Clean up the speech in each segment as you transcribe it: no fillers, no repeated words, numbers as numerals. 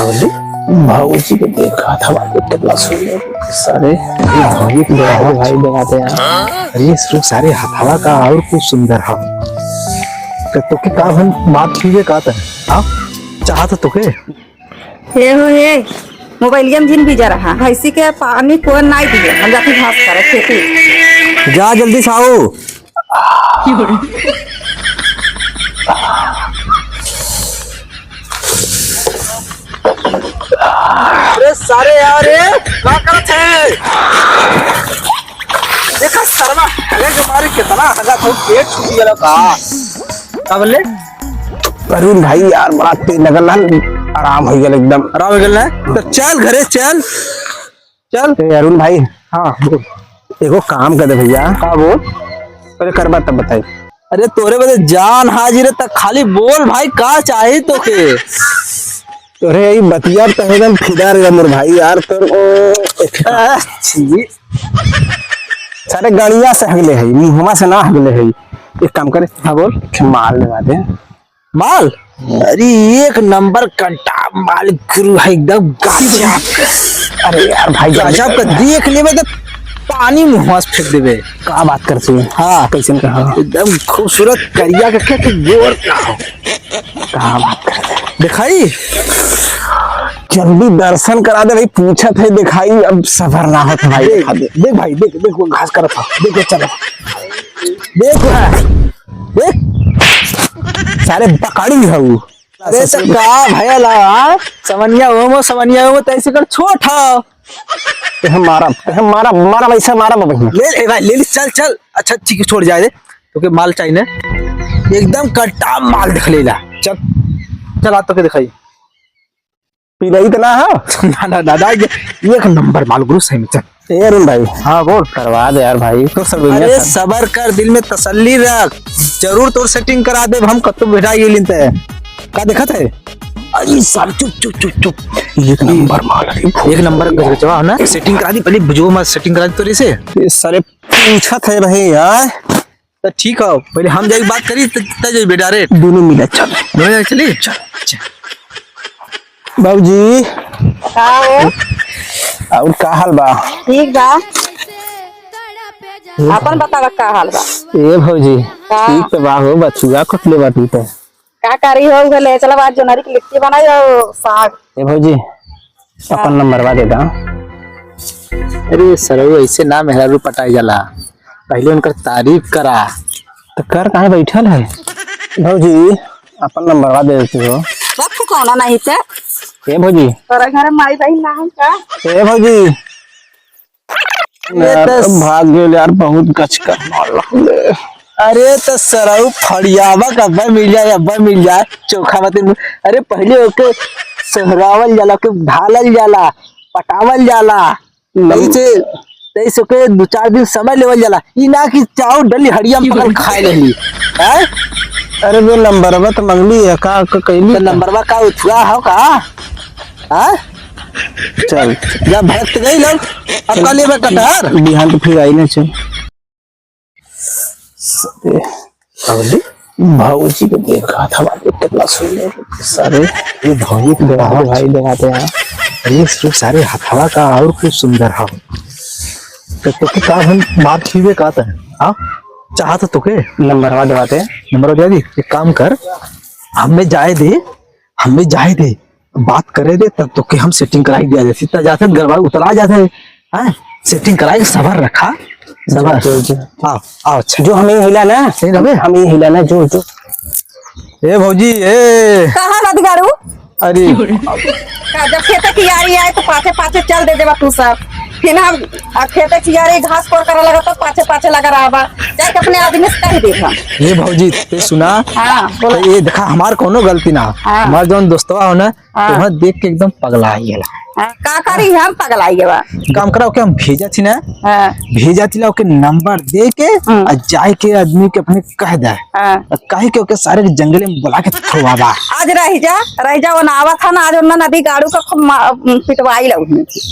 भाऊजी को देखा था कितना सुंदर सारे भाई लगाते हैं। अरे इसको सारे हवा का और कुछ सुंदर है तो के काम हम बात कीजिए का आप चाहत तो के हे हो हे मोबाइल गेम जिन भी जा रहा भैंसी के पानी को नहीं दिए हम जाती घास करे खेती जा जल्दी से आओ। अरे सारे यार क्या करत है देखा शर्मा अरे हमारे कितना हगा था पेट छूट गया का बोले अरुण भाई यार बड़ा तेज लगल ना आराम हो गया एकदम आराम हो गया तो चल घरे चल चल अरुण भाई हाँ बोल एगो काम कर दे भैया हाँ बोल पहले करबा तब बताई। अरे तोरे बदे जान हाजिर तक खाली बोल भाई का चाहे तो के तोरे यही बतिया तो एकदम फिदा रे मोर भाई यार तो सारे गाड़िया से हगले है मुहमा से ना हगले है एक काम करे हाँ बोल माल लगा दे माल अरे एक नंबर कंटा माल गुरु है एकदम गजब। अरे यार भाई गजब का देख लेबे तो पानी मुंह से फेंक देबे का बात करते हैं हाँ कैसे कहा एकदम खूबसूरत करिया के गोर कहा बात करते दिखाई जल्दी दर्शन करा दे भाई पूछा थे दिखाई अब सफर ना हो भाई दिखा दे देख भाई देख देख वो घास कर था देख चलो देख देख सारे बकाड़ी है वो अरे तो का भैया ला समनिया हो तैसे कर छोटा मारा वैसा मारा भाई ले भाई ले चल चल अच्छा ठीक है छोड़ जाए दे तो के माल चाहिए ना एकदम कट्टा माल दिख लेला चल चल आ तो के दिखाई पिलाई तो ना है ना दादा एक नंबर माल गुरु सही में चल अरुण भाई हाँ बोल करवा दे यार भाई तो सब अरे सबर कर दिल में तसल्ली रख जरूर तोर सेटिंग करा दे हम कत्तो बैठा ये लिनते का देखा थे अरे सब चुप चुप चुप चुप एक नंबर माल एक नंबर गजवा ना सेटिंग करा दी पहले बुझो मत सेटिंग करा दी तोरे से ये सारे पूछा थे रहे यार तो ठीक है पहले हम जाके बात करी तब जाई बेटा रे दोनों मिला चल दोनों चली चल बाबूजी आओ और का हाल बा ठीक बा अपन बतावा का हाल बा ए भौजी ठीक तो बा हो बचुआ कटले बा तू तो का करी हो गले चला बात जोनारी की लिट्टी बनाई और साग ए भौजी अपन नंबर बा दे दा अरे सरऊ ऐसे ना मेहरारू पटाई जाला पहले उनकर तारीफ करा तो कर कहाँ बैठल है भौजी अपन नंबर बा दे देती हो रख कोना नहीं थे ए भौजी तोरा घर माई बहन ना है का ए भौजी भाग गए यार बहुत गच कर अरे तो सरऊ फड़ियावा का अब्बा मिल जाए चोखा मत अरे पहले ओके सहरावल जाला के ढालल जाला पटावल जाला तैसे के 2-4 दिन समय लेवल जाला ई ना कि चाउ डली हड़िया में पकड़ खाए लेली हैं। अरे वो नंबरवा तो मंगली है का कहली तो नंबरवा का उठुआ हो का हां चल जब भक्त गई लोग अब का लेबे कटहर बिहान तो फिर आई ना चल भाऊजी को देखा था कितना सुंदर सारे ये भाई लगाते हैं। अरे इसको सारे हवा का और कुछ सुंदर है तो के काम हम बात कीजिए का हाँ चाहत तो के नंबर दबाते नंबर दे दी एक काम कर हमें जाए दे बात करे दे तब तो के हम सेटिंग कराई दिया जैसे जाते गड़बड़ उतरा जाते हैं सेटिंग कराई सबर रखा सबर आओ आओ अच्छा जो हमें हिला ना सही रहे हमें हिला ना जो ए भौजी ए कहां ना दिगारू अरे का जब खेते की यारी आए तो पाछे पाछे चल दे देबा तू सब फिर हम खेते की यारी घास कोड़ करे लगा तो पाछे पाछे लगा रहा जाके अपने आदमी से कह देगा ये भौजी ते सुना हां बोलो ये देखा हमार कोनो गलती ना हमार जौन दोस्तवा हो ना तो देख के एकदम पगला गेला का करी हम पगलाई बा काम कराओ के हम भेजा थी ना हां भेजा थी के नंबर दे के और जाए के आदमी के अपने कह दे कहे के ओके सारे जंगले में बुला के थोवाबा आज रह जा वो नावा था ना आज उन्ना नदी गाड़ू का पिटवाई लऊ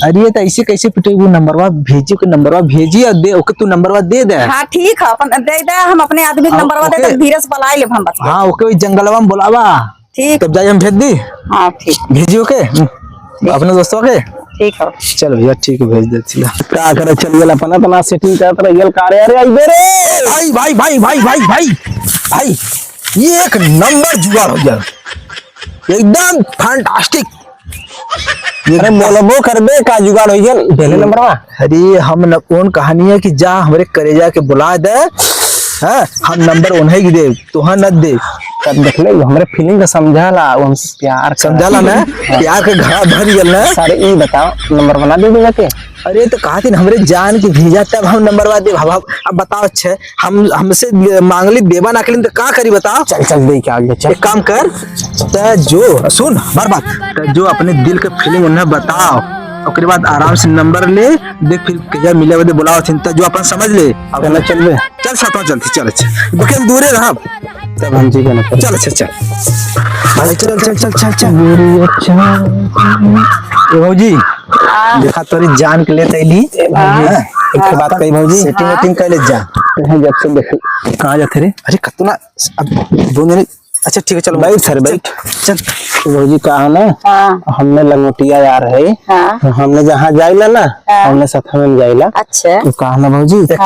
अरे तो ऐसे कैसे पिटेबू नंबरवा भेजी के नंबरवा भेजी और दे ओके तू नंबरवा दे दे हां ठीक है अपन दे दे हम अपने आदमी के नंबरवा दे धीरे से बुलाई ले हम बस हां ओके जंगलवा में बुलावा ठीक। तब जाइए हम भेज दी, हाँ ठीक। भेजियो के अपने दोस्तों के। ठीक है। चल भैया ठीक है, भेज देती ला। का करे चल गेल अपना अपना सेटिंग करत रहियल कारे। अरे आई बे रे भाई भाई भाई भाई भाई भाई भाई, ये एक नंबर जुगाड़ हो गया, एकदम फैंटास्टिक। अरे बोलबो करबे का जुगाड़ हो गया पहले नंबर में। अरे हम न कौन कहानी है कि जा हमरे करेजा के बुला दे, हाँ हम नंबर उन्हें ही दे, तुहा न दे। तब देख ले हमारे फीलिंग का समझाला, वो हमसे प्यार समझाला ना, प्यार के घड़ा भर गया ना। सारे ये बताओ नंबर बना दे देगा के। अरे तो कहा थी हमरे जान के भेजा तब हम नंबर बना दे। अब बताओ अच्छे हम हमसे मांगली देवा ना के लिए तो का करी बताओ। चल चल दे क्या आगे, चल एक काम कर, तो जो सुन बार बात, तो जो अपने दिल के फीलिंग उन्हें बताओ, उसके बाद आराम से नंबर ले देख, फिर कहिया मिले बदे बुलाओ चिंता जो अपन समझ ले। अब ना चल बे, चल साथ में चलती, चल अच्छा बुके दूरे रहा तब हम जी के ना चल। अच्छा चल भाई चल चल चल चल चल दूरी। अच्छा भौजी देखा तोरी जान के ले तैली एक बात कही भौजी, सेटिंग वेटिंग कर ले जा। जब से देख कहाँ जाते रे। अरे कतना अब 2 मिनट। अच्छा ठीक है चलो बैठ सर बैठ चल। भौजी कहा ना हमने लंगोटिया यार है, हमने जहाँ जाइला ना हमने साथ में जाइला। अच्छा तो कहा ना भौजी एक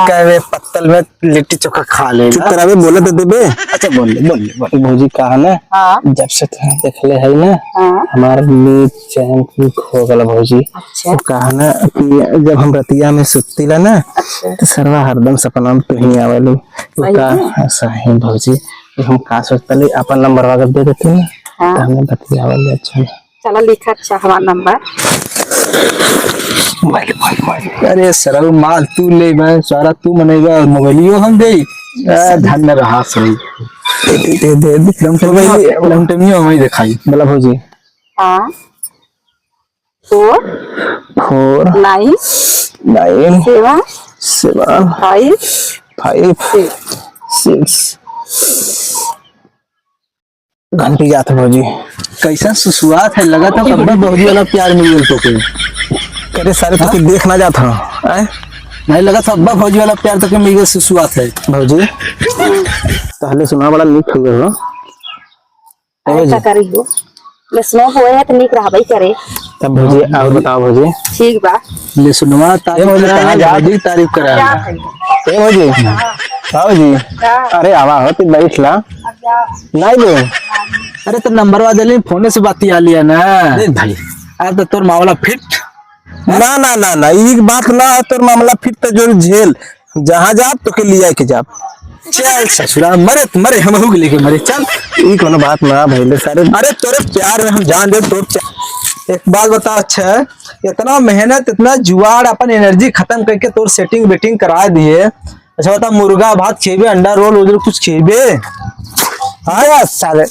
पत्तल में लिट्टी चोखा खा ले। चुप करावे बोले तो देबे। अच्छा बोल ले बोल ले भौजी कहा ना जब से तुम देख ले है ना हमारा नींद चैन की खो गला भौजी। तो कहा ना कि जब हम रतिया में सुतीला ना तो सरवा हरदम सपना में तुही आवेली। तो का ऐसा है भौजी, हम का सोचते अपन नंबर वगैरह दे देते हैं तो हमें बतियावल अच्छा। चलो लिखा अच्छा हमारा नंबर। अरे सरल माल तू ले, मैं सारा तू मनेगा, मोबाइलियो हम दे। धन्य रहा सही दे दे लमटमियो हमें दिखाई बोला भौजी। हाँ 4 4 9 7 5 6 घंटी जाता भौजी। कैसा सुसुआत है, लगा था कब भौजी वाला प्यार मिल गया तो करे सारे तो के देखना जाता है नहीं लगा था अब्बा भौजी वाला प्यार तो के मिल गया सुसुआत है भौजी। पहले सुना बड़ा नीक हो गया ऐसा करी हो ले सुनो होए है तो नीक रहबई करे। तब भौजी और बताओ भौजी। ठीक बा ले सुनवा तारीफ करा जादी तारीफ करा ए भौजी। भौजी अरे आवा हो तू बैठ ला नहीं दो। अरे तो नंबर वा दे फोन से बात आ लिया ना भाई। अरे तो तोर मामला फिट ना ना ना ना एक बात ना तोर मामला फिट तो जो झेल जहाँ जा तो के लिया के जा। चल ससुरा मरे मरे हम हो लेके मरे चल ई कोनो बात ना भइले सारे। अरे तोरे प्यार में हम जान दे तो। एक बात बता अच्छा इतना मेहनत इतना जुगाड़ अपन एनर्जी खत्म करके तोर सेटिंग वेटिंग करा दिए। अच्छा बता मुर्गा भात खेबे अंडा रोल उधर कुछ खेबे। हाँ साले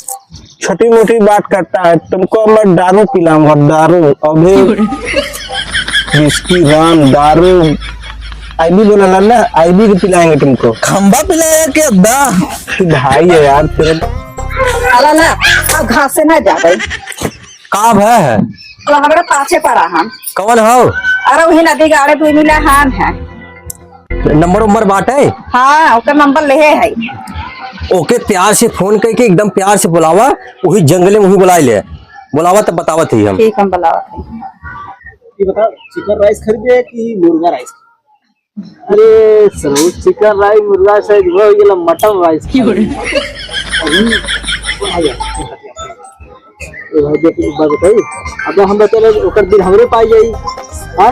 छोटी मोटी बात करता है, तुमको मैं दारू पिलाऊंगा दारू अभी विस्की राम दारू आईबी बोला ना आईबी के पिलाएंगे तुमको। खंबा पिलाएगा क्या अब्बा तू भाई है यार तेरे। अला ना अब घास से ना जा गई कहाँ है तो हमारे पाछे पड़ा हम कौन हो। अरे वही नदी गाड़े दुई मिला हान है नंबर उम्बर बाटे। हाँ उसका नंबर ले है ओके प्यार से फोन करके एकदम प्यार से बुलावा वही जंगले में वही बुला ले बुलावा तब बतावत ही हम। ठीक हम बुलावा ये बता चिकन राइस खरीदे कि मुर्गा राइस। अरे सर चिकन राइस मुर्गा राइस वो ये मटन राइस की बताइए। अब हम बता ओकर दिन हमरे पाई जाई। हां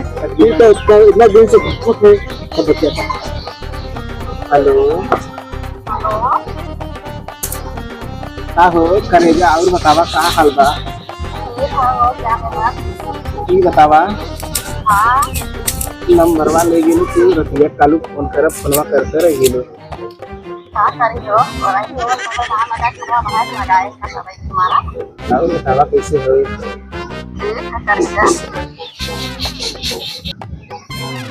तो इतना दिन से भूख है अब बता। हेलो का हो करेजा और बतावा का हाल बा। ई बतावा नंबरवा ले गेलू तू रतिया कालू फोन कर फोनवा करते रह गेलू का करियो और आई हो नाम लगा खरा भाई लगाए का सब तुम्हारा और बतावा कैसे होई का करियो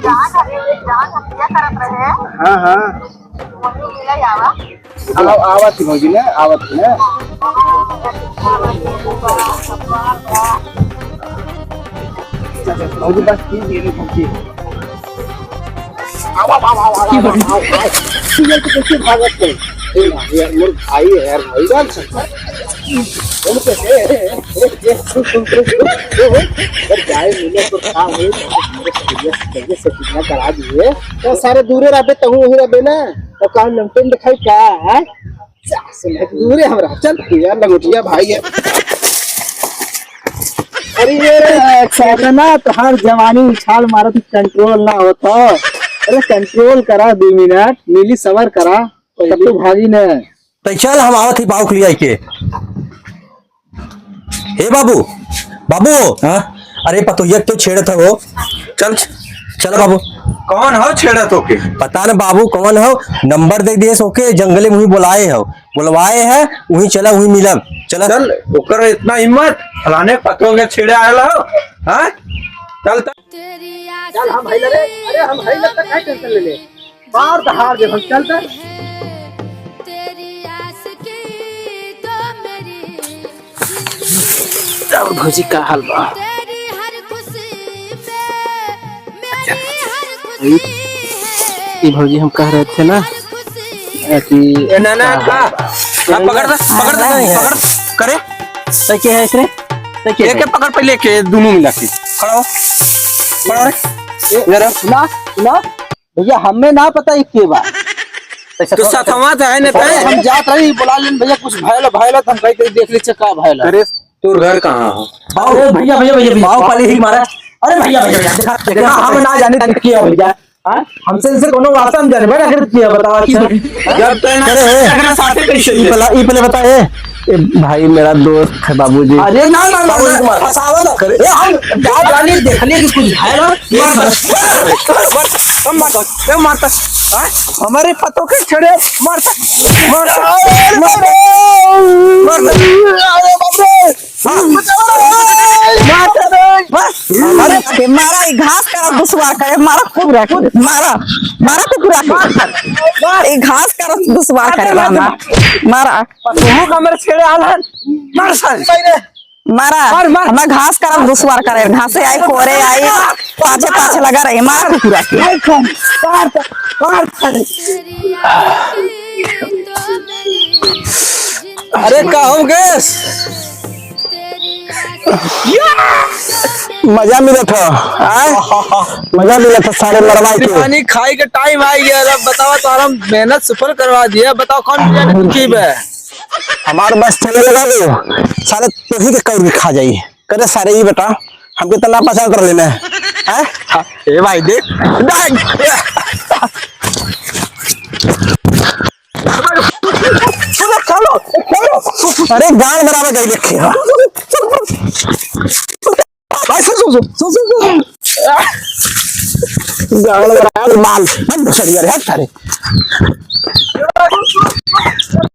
जान हम क्या करत रहे। हां हां वही मिला आवा आवत भौजी ने आवत ने भौजी बस की मेरे भौजी भागत है मोर भाई है यार भाई जान सकता करा दिए तो सारे दूरे रहे तहु वही रहे ना तो काम लमटेन दिखाई क्या है दूरे हमरा चल यार लगोटिया भाई है अरे ये ना तो हर जवानी उछाल मारा तो कंट्रोल ना होता अरे कंट्रोल करा 2 मिनट नीली सवर करा तब तो भागी न तो चल हम आवत ही बाबू के लिए के हे बाबू बाबू हाँ अरे पतो ये तो छेड़त हो चल चल बाबू कौन हो छेड़ा तो के पता न बाबू कौन हो नंबर दे दिए सोके जंगले में वही बुलवाए हैं वही चला वही मिलब चला चल ओकर इतना हिम्मत फलाने पतों के छेड़े आयल हो हाँ चल चल हम भाई लरे अरे हम भाई लगता क्या टेंशन ले ले बाहर दहाड़ दे हम चलता और भौजी का हाल बा ये भौजी हम कह रहे थे ना कि ना ना पकड़ पकड़ करे तो क्या है इसने तो क्या एक पकड़ पे लेके दोनों मिला के खड़ा हो खड़ा जरा ना ना भैया हमें ना पता ये के बा तो साथवा है ना हम जात रही बुला लेन भैया कुछ भयला हम कहीं कहीं देख ले का भयला अरे तोर घर कहाँ हो अरे भैया भैया भैया बाबू पहले ही मारा अरे भैया भैया भैया देखा हम ना जाने तक किया भैया हमसे इनसे कोनो वास्ता हम जाने बड़ा अगर किया बताओ अच्छा जब तक अरे साथे कैसे ये पहले बताए भाई मेरा दोस्त है बाबूजी अरे ना ना ना फसावा ना करे ए हम जाने देखने की कुछ है ना मारता हमारे पतों के छेड़े मारता अरे मारा घास करा दुसवा करे मारा खूब रखे मारा मारा खूब रखे घास करा दुसवा करे मारा तुम हमारे छेड़े आलन मार साल मारा हमें घास करा दुसवार करे घासे आई कोरे आई पाछे पाछे लगा रही मारा खूब रखे अरे कहोगे मजा मिला था मजा मिला था सारे लड़वाई के पानी खाई के टाइम आ गया अब बताओ तो हम मेहनत सफल करवा दिया बताओ कौन तरकीब है हमारे बस चले लगा दो सारे तुही के कौर खा जाइए करे सारे ही बेटा हमके तना पसंद कर लेना है ए भाई देख चलो अरे गाड़ बराबर गई देखे भाई सुन गाड़ बराबर माल बंद सरिया रे सारे